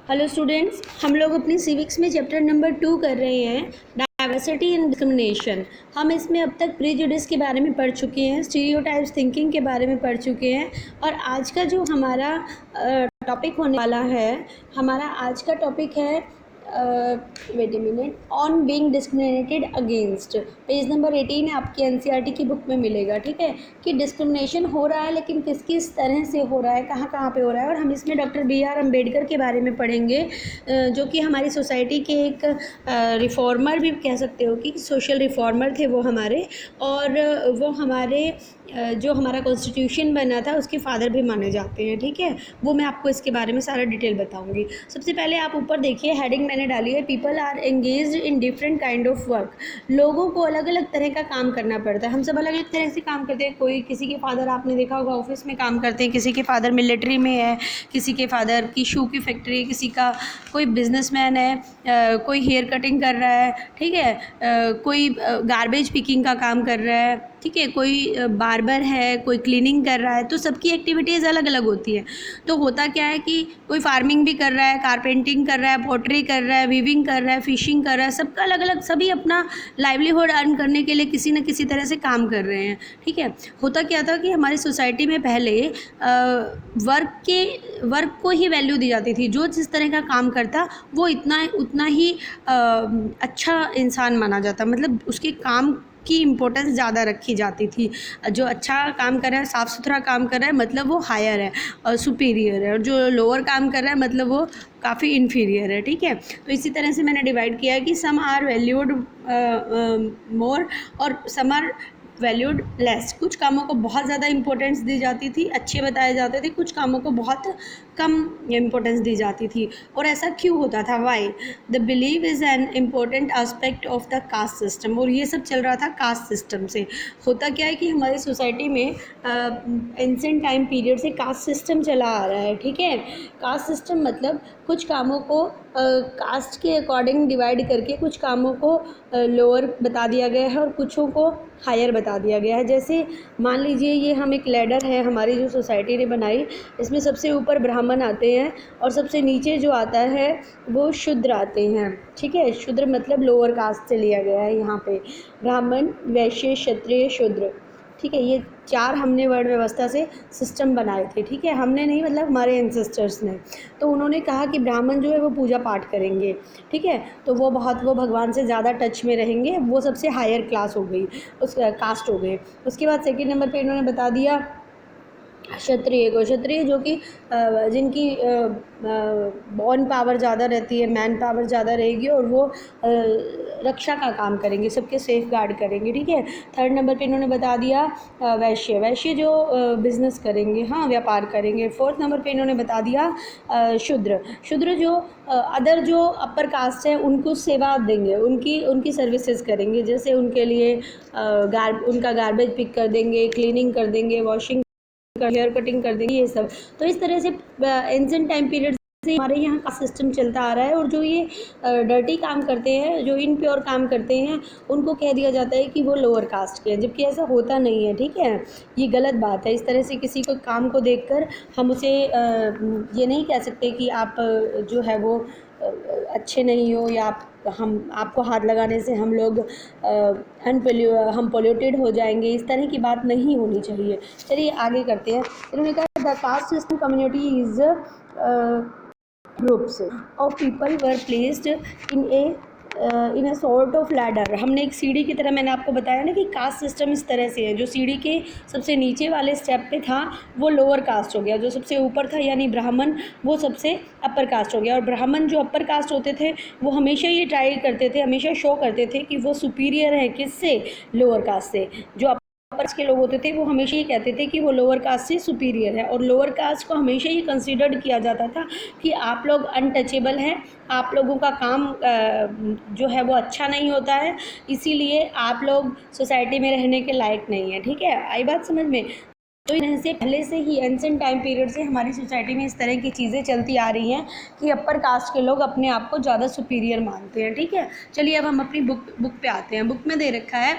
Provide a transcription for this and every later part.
Hello students, हम लोग अपनी सिविक्स में चैप्टर नंबर 2 कर रहे हैं, डाइवर्सिटी एंड डिस्क्रिमिनेशन। हम इसमें अब तक प्रीजुडिस के बारे में पढ़ चुके हैं, स्टीरियोटाइप्स थिंकिंग के बारे में पढ़ चुके हैं और आज का जो हमारा टॉपिक होने वाला है, हमारा आज का टॉपिक है wait a minute, on being discriminated against. Page number 18 आपकी एनसीईआरटी की बुक में मिलेगा। ठीक है कि डिस्क्रिमिनेशन हो रहा है, लेकिन किस किस तरह से हो रहा है, कहाँ कहाँ पे हो रहा है। और हम इसमें डॉक्टर BR अम्बेडकर के बारे में पढ़ेंगे, जो कि हमारी सोसाइटी के एक रिफॉर्मर भी कह सकते हो कि सोशल रिफॉर्मर थे वो हमारे, और वो हमारे जो हमारा कॉन्स्टिट्यूशन बना था उसके फादर भी माने जाते हैं। ठीक है, वो मैं आपको इसके बारे में सारा डिटेल बताऊंगी। सबसे पहले आप ऊपर देखिए, हेडिंग मैंने डाली है, people are engaged in different kind of work. लोगों को अलग अलग तरह का काम करना पड़ता है, हम सब अलग अलग तरह से काम करते हैं। कोई, किसी के फादर आपने देखा होगा ऑफिस में काम करते हैं, किसी के फादर मिलिट्री में है, किसी के फादर की शू की फैक्ट्री है, किसी का कोई बिजनेसमैन है, कोई हेयर कटिंग कर रहा है, ठीक है, कोई गार्बेज पिकिंग का काम कर रहा है, ठीक है, कोई बार्बर है, कोई क्लीनिंग कर रहा है। तो सबकी एक्टिविटीज़ अलग अलग होती है। तो होता क्या है कि कोई फार्मिंग भी कर रहा है, कारपेंटिंग कर रहा है, पोट्री कर रहा है, वीविंग कर रहा है, फिशिंग कर रहा है, सबका अलग अलग, सभी अपना लाइवलीहुड अर्न करने के लिए किसी न किसी तरह से काम कर रहे हैं। ठीक है, होता क्या था कि हमारी सोसाइटी में पहले वर्क को ही वैल्यू दी जाती थी। जो जिस तरह का काम करता वो उतना ही अच्छा इंसान माना जाता, मतलब उसके काम की इम्पोर्टेंस ज़्यादा रखी जाती थी। जो अच्छा काम कर रहा है, साफ़ सुथरा काम कर रहा है, मतलब वो हायर है और सुपीरियर है, और जो लोअर काम कर रहा है मतलब वो काफ़ी इन्फीरियर है। ठीक है, तो इसी तरह से मैंने डिवाइड किया है कि सम आर वैल्यूड मोर और सम आर वैल्यूड लेस। कुछ कामों को बहुत ज़्यादा इंपॉर्टेंस दी जाती थी, अच्छे बताए जाते थे, कुछ कामों को बहुत कम इम्पोर्टेंस दी जाती थी। और ऐसा क्यों होता था? Why? The believe is an important aspect of the caste system. और ये सब चल रहा था कास्ट सिस्टम से। होता क्या है कि हमारी सोसाइटी में एंशिएंट टाइम पीरियड से कास्ट सिस्टम चला आ रहा है। ठीक है, कास्ट सिस्टम मतलब कुछ कामों को कास्ट के अकॉर्डिंग डिवाइड करके कुछ कामों को लोअर बता दिया गया है और कुछों को हायर बता दिया गया है। जैसे मान लीजिए ये हम एक लैडर है हमारी जो सोसाइटी ने बनाई, इसमें सबसे ऊपर ब्राह्मण आते हैं और सबसे नीचे जो आता है वो शूद्र आते हैं। ठीक है, शूद्र मतलब लोअर कास्ट से लिया गया है यहाँ पे, ब्राह्मण, वैश्य, क्षत्रिय, शूद्र। ठीक है, ये 4 हमने वर्ण व्यवस्था से सिस्टम बनाए थे। ठीक है, हमने नहीं, मतलब हमारे एंसेस्टर्स ने। तो उन्होंने कहा कि ब्राह्मण जो है वो पूजा पाठ करेंगे। ठीक है, तो वो भगवान से ज़्यादा टच में रहेंगे, वो सबसे हायर क्लास हो गई, उस कास्ट हो गए। उसके बाद सेकंड नंबर पे इन्होंने बता दिया क्षत्रिय को। क्षत्रिय जो कि जिनकी बॉर्न पावर ज़्यादा रहती है, मैन पावर ज़्यादा रहेगी, और वो रक्षा का काम करेंगे, सबके सेफ गार्ड करेंगे। ठीक है, थर्ड नंबर पे इन्होंने बता दिया वैश्य। वैश्य जो बिजनेस करेंगे, हाँ, व्यापार करेंगे। फोर्थ नंबर पे इन्होंने बता दिया शूद्र। शूद्र जो अदर जो अपर कास्ट है उनको सेवा देंगे, उनकी सर्विसेज करेंगे, जैसे उनके लिए उनका गार्बेज पिक कर देंगे, क्लीनिंग कर देंगे, वॉशिंग, हेयर कटिंग कर देंगे, ये सब। तो इस तरह से एंशिएंट टाइम पीरियड से हमारे यहाँ का सिस्टम चलता आ रहा है। और जो ये डर्टी काम करते हैं, जो इनप्योर काम करते हैं, उनको कह दिया जाता है कि वो लोअर कास्ट के हैं, जबकि ऐसा होता नहीं है। ठीक है, ये गलत बात है। इस तरह से किसी को काम को देखकर हम उसे ये नहीं कह सकते कि आप जो है वो अच्छे नहीं हो, या आपको हाथ लगाने से हम लोग हम पोल्यूटेड हो जाएंगे। इस तरह की बात नहीं होनी चाहिए। चलिए आगे करते हैं। इन्होंने कहा the caste system community is groups of people were placed in a sort of ladder. हमने एक सीढ़ी की तरह, मैंने आपको बताया ना कि कास्ट सिस्टम इस तरह से है। जो सीढ़ी के सबसे नीचे वाले स्टेप पे था वो लोअर कास्ट हो गया, जो सबसे ऊपर था यानी ब्राह्मण वो सबसे अपर कास्ट हो गया। और ब्राह्मण जो अपर कास्ट होते थे वो हमेशा ये ट्राई करते थे, हमेशा शो करते थे कि वो सुपीरियर है किससे, लोअर कास्ट से। जो अपर कास्ट के लोग होते थे वो हमेशा ये कहते थे कि वो लोअर कास्ट से सुपीरियर है, और लोअर कास्ट को हमेशा ये कंसीडर्ड किया जाता था कि आप लोग अनटचेबल हैं, आप लोगों का काम जो है वो अच्छा नहीं होता है, इसीलिए आप लोग सोसाइटी में रहने के लायक नहीं है। ठीक है, आई बात समझ में? तो इनसे पहले से ही एंशिएंट टाइम पीरियड से हमारी सोसाइटी में इस तरह की चीज़ें चलती आ रही हैं कि अपर कास्ट के लोग अपने आप को ज़्यादा सुपीरियर मानते हैं। ठीक है, चलिए अब हम अपनी बुक पे आते हैं। बुक में दे रखा है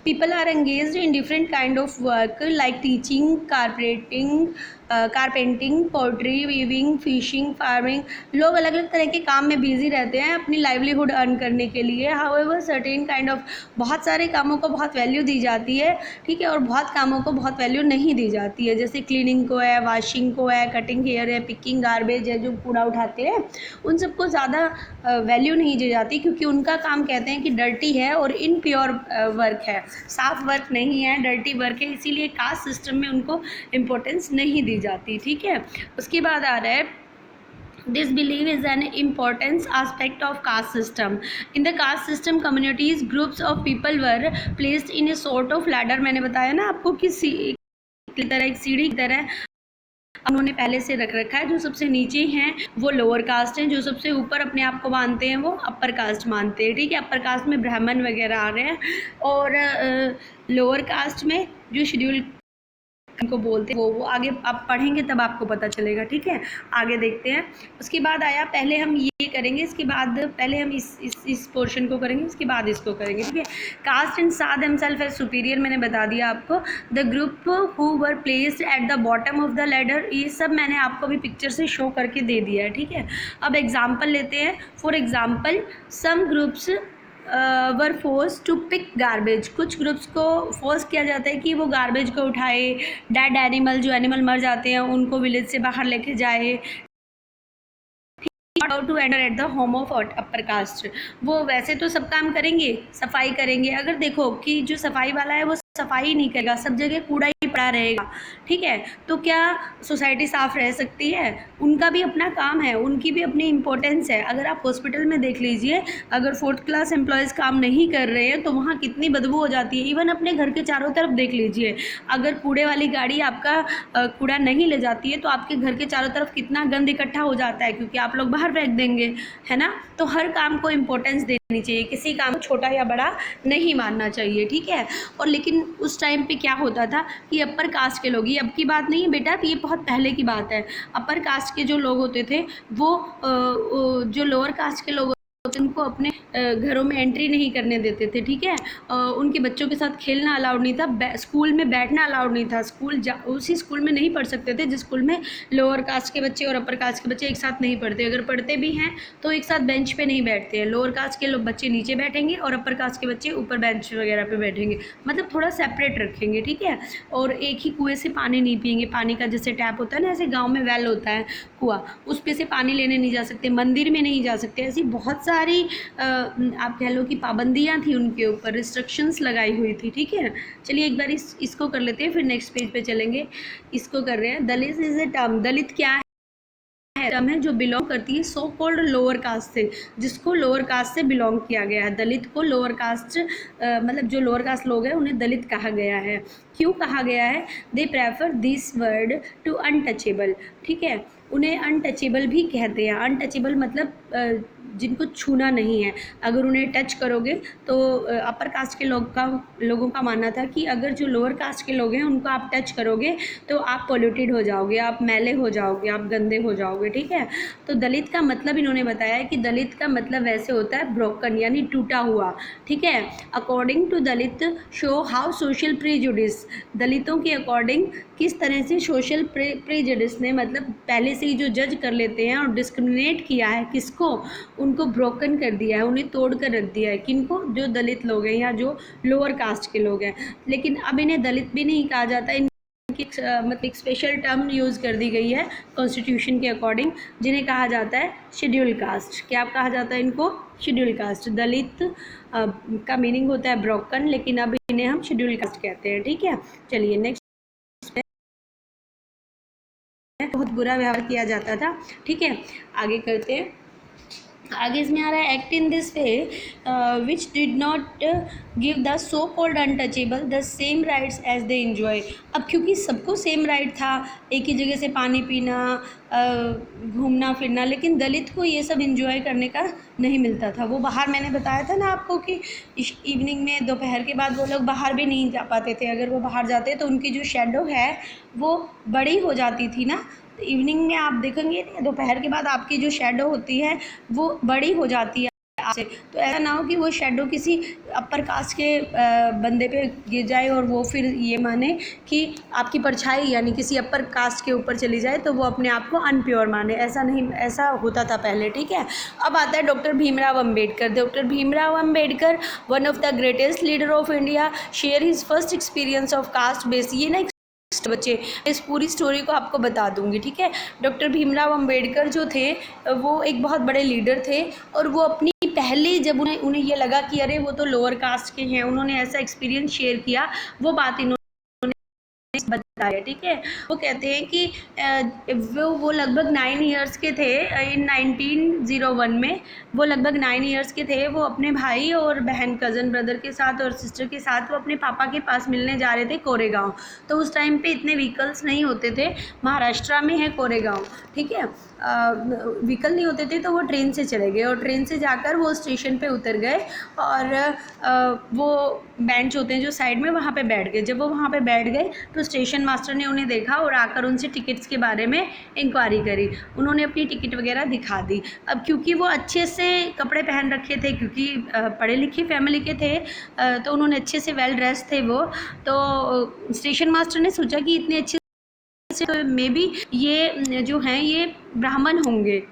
people are engaged in different kind of work like teaching, carpenting, carpenting, poultry, weaving, fishing, farming. लोग अलग अलग तरह के काम में बिजी रहते हैं अपनी लाइवलीहुड अर्न करने के लिए। हाउएवर सर्टेन काइंड ऑफ, बहुत सारे कामों को बहुत वैल्यू दी जाती है, ठीक है, और बहुत कामों को बहुत वैल्यू नहीं दी जाती है। जैसे क्लीनिंग को है, वॉशिंग को है, कटिंग हेयर है, पिकिंग गार्बेज है, जो कूड़ा उठाते हैं, उन सबको ज़्यादा वैल्यू नहीं दी जाती, क्योंकि उनका काम कहते हैं कि डर्टी है और इनप्योर वर्क है, साफ वर्क नहीं है, डर्टी वर्क है, इसीलिए कास्ट सिस्टम में उनको इम्पोर्टेंस नहीं दी जाती, ठीक है। उसके बाद आ रहा है this belief is an important aspect of caste system. In the caste system, communities, groups of people were placed in a sort of ladder. मैंने बताया ना आपको कि तरह एक सीढ़ी की तरह उन्होंने पहले से रख रखा है। जो सबसे नीचे हैं वो लोअर कास्ट हैं, जो सबसे ऊपर अपने आप को मानते हैं वो अपर कास्ट मानते हैं, ठीक है। अपर कास्ट में ब्राह्मण वगैरह आ रहे हैं, और लोअर कास्ट में जो शेड्यूल को बोलते हैं वो आगे आप पढ़ेंगे तब आपको पता चलेगा, ठीक है। आगे देखते हैं। उसके बाद आया, पहले हम ये करेंगे, इसके बाद पहले हम इस पोर्शन को करेंगे, उसके बाद इसको करेंगे, ठीक है। कास्ट एंड सा देमसेल्फ एज सुपीरियर, मैंने बता दिया आपको। The group who were placed at the bottom of the ladder, ये सब मैंने आपको भी पिक्चर से शो करके दे दिया है, ठीक है। अब एग्जाम्पल लेते हैं। For example, some groups were force to pick garbage, कुछ ग्रुप्स को फोर्स किया जाता है कि वो गार्बेज को उठाए, डेड एनिमल, जो एनिमल मर जाते हैं उनको विलेज से बाहर लेके जाए, to enter at the home of upper caste. वो वैसे तो सब काम करेंगे, सफाई करेंगे, अगर देखो कि जो सफाई वाला है वो सफाई नहीं करेगा, सब जगह कूड़ा ही पड़ा रहेगा, ठीक है, तो क्या सोसाइटी साफ रह सकती है? उनका भी अपना काम है, उनकी भी अपनी इम्पोर्टेंस है। अगर आप हॉस्पिटल में देख लीजिए, अगर 4th क्लास एम्प्लॉयज़ काम नहीं कर रहे हैं तो वहाँ कितनी बदबू हो जाती है। इवन अपने घर के चारों तरफ देख लीजिए, अगर कूड़े वाली गाड़ी आपका कूड़ा नहीं ले जाती है तो आपके घर के चारों तरफ कितना गंद इकट्ठा हो जाता है, क्योंकि आप लोग बाहर फेंक देंगे, है ना। तो हर काम को इम्पोर्टेंस देनी चाहिए, किसी काम को छोटा या बड़ा नहीं मानना चाहिए, ठीक है। और लेकिन उस टाइम पे क्या होता था कि अपर कास्ट के लोग, ये अब की बात नहीं है बेटा, ये बहुत पहले की बात है, अपर कास्ट के जो लोग होते थे वो जो लोअर कास्ट के लोग उनको अपने घरों में एंट्री नहीं करने देते थे, ठीक है। उनके बच्चों के साथ खेलना अलाउड नहीं था, स्कूल में बैठना अलाउड नहीं था, उसी स्कूल में नहीं पढ़ सकते थे जिस स्कूल में लोअर कास्ट के बच्चे और अपर कास्ट के बच्चे एक साथ नहीं पढ़ते। अगर पढ़ते भी हैं तो एक साथ बेंच पे नहीं बैठते हैं, लोअर कास्ट के बच्चे नीचे बैठेंगे और अपर कास्ट के बच्चे ऊपर बेंच वगैरह पे बैठेंगे, मतलब थोड़ा सेपरेट रखेंगे, ठीक है। और एक ही कुएँ से पानी नहीं पियेंगे, पानी का जैसे टैप होता है ना, ऐसे गाँव में वेल होता है कुआँ, उस पे से पानी लेने नहीं जा सकते, मंदिर में नहीं जा सकते, ऐसी बहुत सारी आप कह लो कि पाबंदियां थी, उनके ऊपर रिस्ट्रिक्शंस लगाई हुई थी, ठीक है। चलिए एक बार इसको कर लेते हैं, फिर नेक्स्ट पेज पे चलेंगे। इसको कर रहे हैं। दलित इज ए टर्म, दलित क्या है? टर्म है जो बिलोंग करती है सो कॉल्ड लोअर कास्ट से, जिसको लोअर कास्ट से बिलोंग किया गया है। दलित को लोअर कास्ट मतलब जो लोअर कास्ट लोग हैं उन्हें दलित कहा गया है। क्यों कहा गया है? They prefer this word to untouchable, ठीक है, उन्हें अनटचेबल भी कहते हैं। अनटचेबल मतलब जिनको छूना नहीं है, अगर उन्हें टच करोगे तो अपर कास्ट के लोगों का मानना था कि अगर जो लोअर कास्ट के लोग हैं उनको आप टच करोगे तो आप पोल्यूटेड हो जाओगे, आप मैले हो जाओगे, आप गंदे हो जाओगे, ठीक है। तो दलित का मतलब इन्होंने बताया है कि दलित का मतलब वैसे होता है ब्रोकन, यानी टूटा हुआ, ठीक है। According to Dalit show how social prejudice, दलितों के अकॉर्डिंग किस तरह से सोशल प्रीजुडिस ने मतलब पहले से ही जो जज कर लेते हैं और डिस्क्रिमिनेट किया है किसको, उनको ब्रोकन कर दिया है, उन्हें तोड़ कर रख दिया है। किनको? जो दलित लोग हैं या जो लोअर कास्ट के लोग हैं। लेकिन अब इन्हें दलित भी नहीं कहा जाता, इनकी मतलब एक स्पेशल टर्म यूज़ कर दी गई है कॉन्स्टिट्यूशन के अकॉर्डिंग, जिन्हें कहा जाता है शेड्यूल कास्ट। क्या कहा जाता है इनको? Schedule caste. दलित का मीनिंग होता है ब्रोकन, लेकिन अब इन्हें हम शेड्यूल कास्ट कहते हैं, ठीक है। चलिए नेक्स्ट, बहुत बुरा व्यवहार किया जाता था, ठीक है। आगे करते हैं। आगे इसमें आ रहा है act in this way which did not give the so called untouchable the same rights as they enjoy. अब क्योंकि सबको सेम राइट था, एक ही जगह से पानी पीना, घूमना फिरना, लेकिन दलित को ये सब इंजॉय करने का नहीं मिलता था। वो बाहर, मैंने बताया था ना आपको कि इवनिंग में दोपहर के बाद वो लोग बाहर भी नहीं जा पाते थे। अगर वो बाहर जाते तो उनकी जो शेडो है वो बड़ी हो जाती थी ना, तो इवनिंग में आप देखेंगे दोपहर के बाद आपकी जो शेडो होती है वो बड़ी हो जाती है, आपसे, तो ऐसा ना हो कि वो शेडो किसी अपर कास्ट के बंदे पे गिर जाए और वो फिर ये माने कि आपकी परछाई यानी किसी अपर कास्ट के ऊपर चली जाए तो वो अपने आप को अनप्योर माने। ऐसा नहीं, ऐसा होता था पहले, ठीक है। अब आता है doctor Bhimrao Ambedkar. Doctor Bhimrao Ambedkar, one of the greatest leader of India, share his first experience of caste base. ये ना बच्चे, इस पूरी स्टोरी को आपको बता दूंगी, ठीक है। डॉक्टर भीमराव अंबेडकर जो थे वो एक बहुत बड़े लीडर थे और वो अपनी पहले जब उन्हें ये लगा कि अरे वो तो लोअर कास्ट के हैं, उन्होंने ऐसा एक्सपीरियंस शेयर किया, वो बात इन्होंने बताया, ठीक है। वो कहते हैं कि वो लगभग 9 ईयर्स के थे इन 1901 में। वो लगभग 9 ईयर्स के थे। वो अपने भाई और बहन, कज़न ब्रदर के साथ और सिस्टर के साथ वो अपने पापा के पास मिलने जा रहे थे कोरेगांव। तो उस टाइम पे इतने व्हीकल्स नहीं होते थे। महाराष्ट्र में है कोरेगांव, ठीक है। व्हीकल नहीं होते थे तो वो ट्रेन से चले गए और ट्रेन से जाकर वो स्टेशन पे उतर गए और वो बेंच होते हैं जो साइड में, वहाँ पे बैठ गए। जब वो वहाँ पे बैठ गए तो स्टेशन मास्टर ने उन्हें देखा और आकर उनसे टिकट्स के बारे में इंक्वायरी करी। उन्होंने अपनी टिकट वगैरह दिखा दी। अब क्योंकि वो अच्छे से कपड़े पहन रखे थे, क्योंकि पढ़े लिखे फैमिली के थे, तो उन्होंने अच्छे से वेल ड्रेस थे वो। तो स्टेशन मास्टर ने सोचा कि इतने अच्छे से तो मे बी ये जो हैं ये ब्राह्मण होंगे।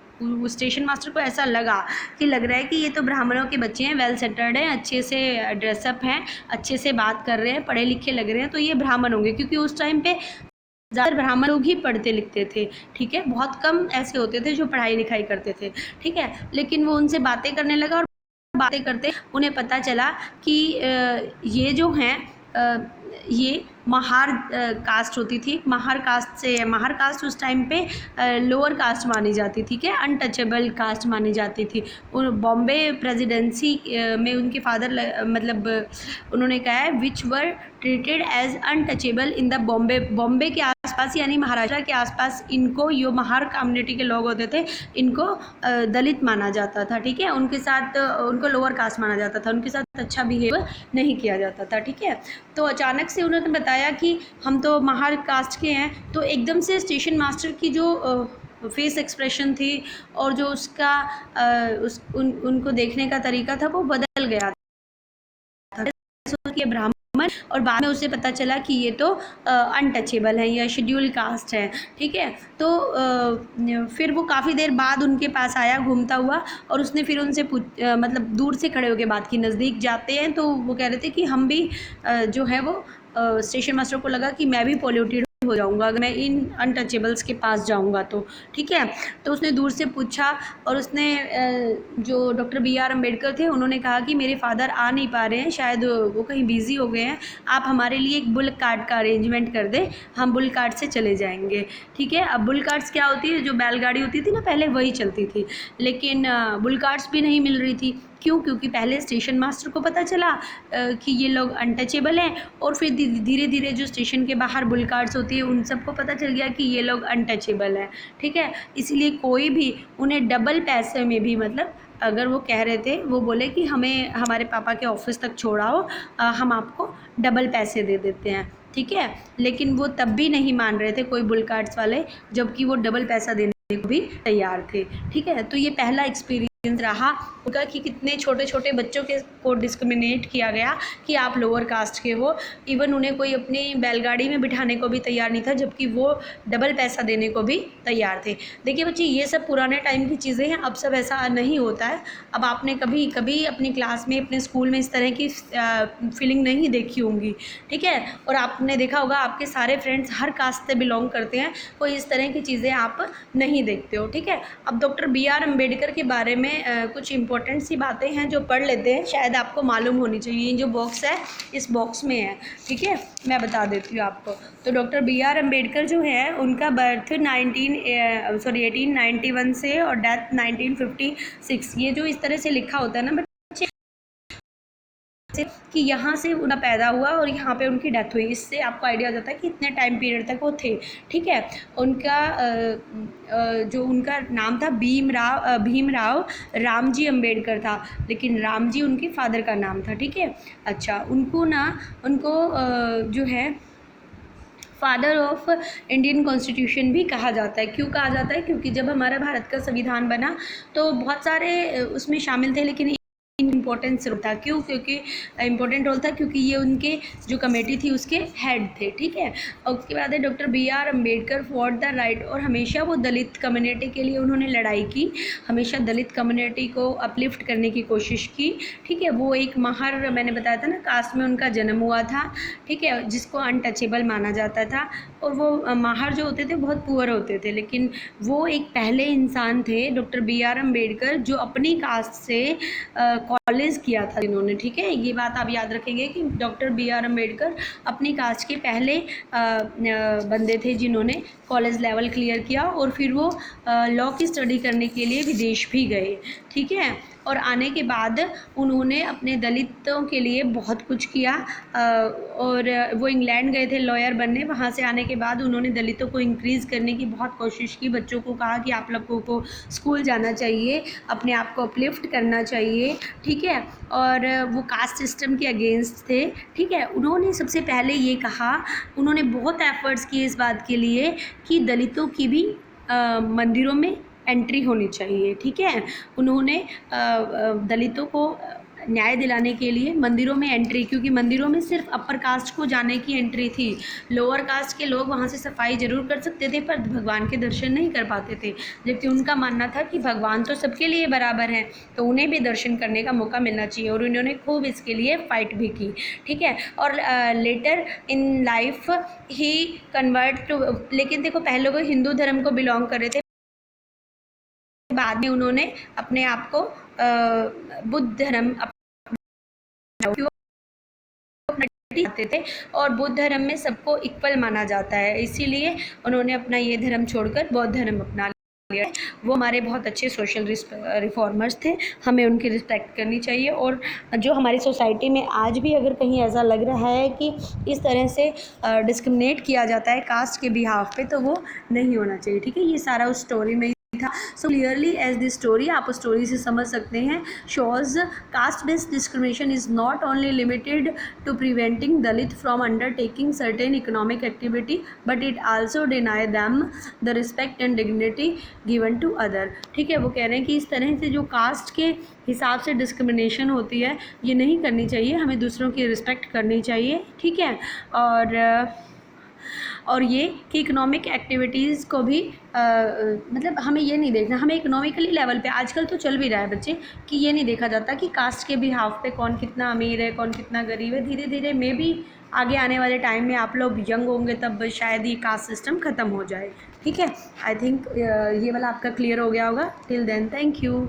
स्टेशन मास्टर को ऐसा लगा कि लग रहा है कि ये तो ब्राह्मणों के बच्चे हैं, वेल सेटल्ड हैं, अच्छे से ड्रेसअप हैं, अच्छे से बात कर रहे हैं, पढ़े लिखे लग रहे हैं, तो ये ब्राह्मण होंगे। क्योंकि उस टाइम पे ज़्यादातर ब्राह्मण लोग ही पढ़ते लिखते थे, ठीक है। बहुत कम ऐसे होते थे जो पढ़ाई लिखाई करते थे, ठीक है। लेकिन वो उनसे बातें करने लगा और बातें करते उन्हें पता चला कि ये जो हैं ये महार कास्ट होती थी। महार कास्ट उस टाइम पे लोअर कास्ट मानी जाती थी, क्या अनटचेबल कास्ट मानी जाती थी। बॉम्बे प्रेसिडेंसी में उनके फादर मतलब उन्होंने कहा है which were treated as untouchable in the Bombay के आसपास यानी महाराष्ट्र के आसपास इनको, यो महार कम्युनिटी के लोग होते थे, इनको दलित माना जाता था, ठीक है। उनके साथ उनको लोअर कास्ट माना जाता था, उनके साथ अच्छा बिहेव नहीं किया जाता था, ठीक है। तो अचानक से उन्होंने बताया कि हम तो महार कास्ट के हैं, तो एकदम से स्टेशन मास्टर की जो फेस एक्सप्रेशन थी और जो उसका उनको देखने का तरीका था वो बदल गया था। ये ब्राह्मण, और बाद में उसे पता चला कि ये तो अनटचेबल है या शेड्यूल कास्ट है, ठीक है। तो फिर वो काफ़ी देर बाद उनके पास आया घूमता हुआ और उसने फिर उनसे मतलब दूर से खड़े होकर बात की। नज़दीक जाते हैं तो वो कह रहे थे कि हम भी जो है वो स्टेशन मास्टर को लगा कि मैं भी पॉल्यूटेड हो जाऊंगा अगर मैं इन अनटचेबल्स के पास जाऊंगा तो, ठीक है। तो उसने दूर से पूछा और उसने जो डॉक्टर BR अम्बेडकर थे उन्होंने कहा कि मेरे फादर आ नहीं पा रहे हैं, शायद वो कहीं बिजी हो गए हैं, आप हमारे लिए एक बुल कार्ट का अरेंजमेंट कर दें, हम बुल कार्ट से चले जाएंगे, ठीक है। अब बुल कार्ट्स क्या होती है, जो बैलगाड़ी होती थी ना पहले, वही चलती थी, लेकिन बुल कार्ट्स भी नहीं मिल रही थी। क्यों? क्योंकि पहले स्टेशन मास्टर को पता चला कि ये लोग अनटचेबल हैं और फिर धीरे धीरे जो स्टेशन के बाहर बुल कार्ट्स होती है उन सबको पता चल गया कि ये लोग अनटचेबल हैं, ठीक है। इसलिए कोई भी उन्हें डबल पैसे में भी, मतलब अगर वो कह रहे थे, वो बोले कि हमें हमारे पापा के ऑफिस तक छोड़ाओ, हम आपको डबल पैसे दे देते हैं, ठीक है। लेकिन वो तब भी नहीं मान रहे थे कोई बुल कार्ट्स वाले, जबकि वो डबल पैसा देने को भी तैयार थे, ठीक है। तो ये पहला एक्सपीरियंस रहा उनका कि कितने छोटे छोटे बच्चों को डिस्क्रिमिनेट किया गया कि आप लोअर कास्ट के हो। इवन उन्हें कोई अपनी बैलगाड़ी में बिठाने को भी तैयार नहीं था, जबकि वो डबल पैसा देने को भी तैयार थे। देखिए बच्चे, ये सब पुराने टाइम की चीज़ें हैं, अब सब ऐसा नहीं होता है। अब आपने कभी कभी अपनी क्लास में, अपने स्कूल में इस तरह की फीलिंग नहीं देखी होंगी, ठीक है। और आपने देखा होगा आपके सारे फ्रेंड्स हर कास्ट से बिलोंग करते हैं, कोई इस तरह की चीज़ें आप नहीं देखते हो, ठीक है। अब डॉक्टर BR अम्बेडकर के बारे में कुछ इंपॉर्टेंट सी बातें हैं जो पढ़ लेते हैं, शायद आपको मालूम होनी चाहिए। ये जो बॉक्स है इस बॉक्स में है, ठीक है, मैं बता देती हूँ आपको। तो डॉक्टर BR अम्बेडकर जो है उनका बर्थ 1891 से और डेथ 1956। ये जो इस तरह से लिखा होता है ना कि यहाँ से उनका पैदा हुआ और यहाँ पे उनकी डेथ हुई, इससे आपको आइडिया हो जाता है कि इतने टाइम पीरियड तक वो थे, ठीक है। उनका जो उनका नाम था भीमराव रामजी अम्बेडकर था, लेकिन रामजी उनके फादर का नाम था, ठीक है। अच्छा, उनको जो है फादर ऑफ इंडियन कॉन्स्टिट्यूशन भी कहा जाता है। क्यों कहा जाता है? क्योंकि जब हमारा भारत का संविधान बना तो बहुत सारे उसमें शामिल थे, लेकिन इम्पोर्टेंस रोल था। क्यों? क्योंकि इम्पोर्टेंट रोल था क्योंकि ये उनके जो कमेटी थी उसके हेड थे, ठीक है। और उसके बाद है doctor B R Ambedkar for the right, और हमेशा वो दलित कम्युनिटी के लिए उन्होंने लड़ाई की, हमेशा दलित कम्युनिटी को अपलिफ्ट करने की कोशिश की, ठीक है। वो एक महार, मैंने बताया था ना, कास्ट में उनका जन्म हुआ था, ठीक है, जिसको अनटचेबल माना जाता था। और वो माहर जो होते थे बहुत पुअर होते थे, लेकिन वो एक पहले इंसान थे डॉक्टर बी आर अम्बेडकर जो अपनी कास्ट से कॉलेज किया था जिन्होंने, ठीक है। ये बात आप याद रखेंगे कि डॉक्टर बी आर अम्बेडकर अपनी कास्ट के पहले बंदे थे जिन्होंने कॉलेज लेवल क्लियर किया, और फिर वो लॉ की स्टडी करने के लिए विदेश भी गए, ठीक है। और आने के बाद उन्होंने अपने दलितों के लिए बहुत कुछ किया, और वो इंग्लैंड गए थे लॉयर बनने। वहाँ से आने के बाद उन्होंने दलितों को इंक्रीज़ करने की बहुत कोशिश की, बच्चों को कहा कि आप लोगों को स्कूल जाना चाहिए, अपने आप को अपलिफ्ट करना चाहिए, ठीक है। और वो कास्ट सिस्टम के अगेंस्ट थे, ठीक है। उन्होंने सबसे पहले ये कहा, उन्होंने बहुत एफर्ट्स किए इस बात के लिए कि दलितों की भी मंदिरों में एंट्री होनी चाहिए, ठीक है। उन्होंने दलितों को न्याय दिलाने के लिए मंदिरों में एंट्री, क्योंकि मंदिरों में सिर्फ अपर कास्ट को जाने की एंट्री थी, लोअर कास्ट के लोग वहाँ से सफाई ज़रूर कर सकते थे पर भगवान के दर्शन नहीं कर पाते थे, जबकि उनका मानना था कि भगवान तो सबके लिए बराबर हैं, तो उन्हें भी दर्शन करने का मौका मिलना चाहिए, और उन्होंने खूब इसके लिए फ़ाइट भी की, ठीक है। और later in life he convert to, लेकिन देखो पहले वो हिंदू धर्म को बिलोंग कर रहे थे, बाद में उन्होंने अपने आप को बुद्ध धर्म आते थे, और बुद्ध धर्म में सबको इक्वल माना जाता है, इसीलिए उन्होंने अपना ये धर्म छोड़कर बौद्ध धर्म अपना लिया। वो हमारे बहुत अच्छे सोशल रिफॉर्मर्स थे, हमें उनकी रिस्पेक्ट करनी चाहिए। और जो हमारी सोसाइटी में आज भी अगर कहीं ऐसा लग रहा है कि इस तरह से डिस्क्रिमिनेट किया जाता है कास्ट के बिहाफ पे, तो वो नहीं होना चाहिए, ठीक है। ये सारा उस स्टोरी में था। So clearly as the story, आप स्टोरी से समझ सकते हैं, shows caste based discrimination is not only limited to preventing Dalit from undertaking certain economic activity, but it also deny them the respect and dignity given to other, ठीक है। वो कह रहे हैं कि इस तरह से जो कास्ट के हिसाब से डिस्क्रिमिनेशन होती है ये नहीं करनी चाहिए, हमें दूसरों की रिस्पेक्ट करनी चाहिए, ठीक है। और ये कि इकोनॉमिक एक्टिविटीज़ को भी मतलब हमें ये नहीं देखना, हमें इकोनॉमिकली लेवल पे आजकल तो चल भी रहा है बच्चे कि ये नहीं देखा जाता कि कास्ट के बिहाफ पे कौन कितना अमीर है कौन कितना गरीब है। धीरे धीरे मे भी आगे आने वाले टाइम में आप लोग यंग होंगे तब शायद ये कास्ट सिस्टम ख़त्म हो जाए, ठीक है। आई थिंक ये वाला आपका क्लियर हो गया होगा। Till then thank you.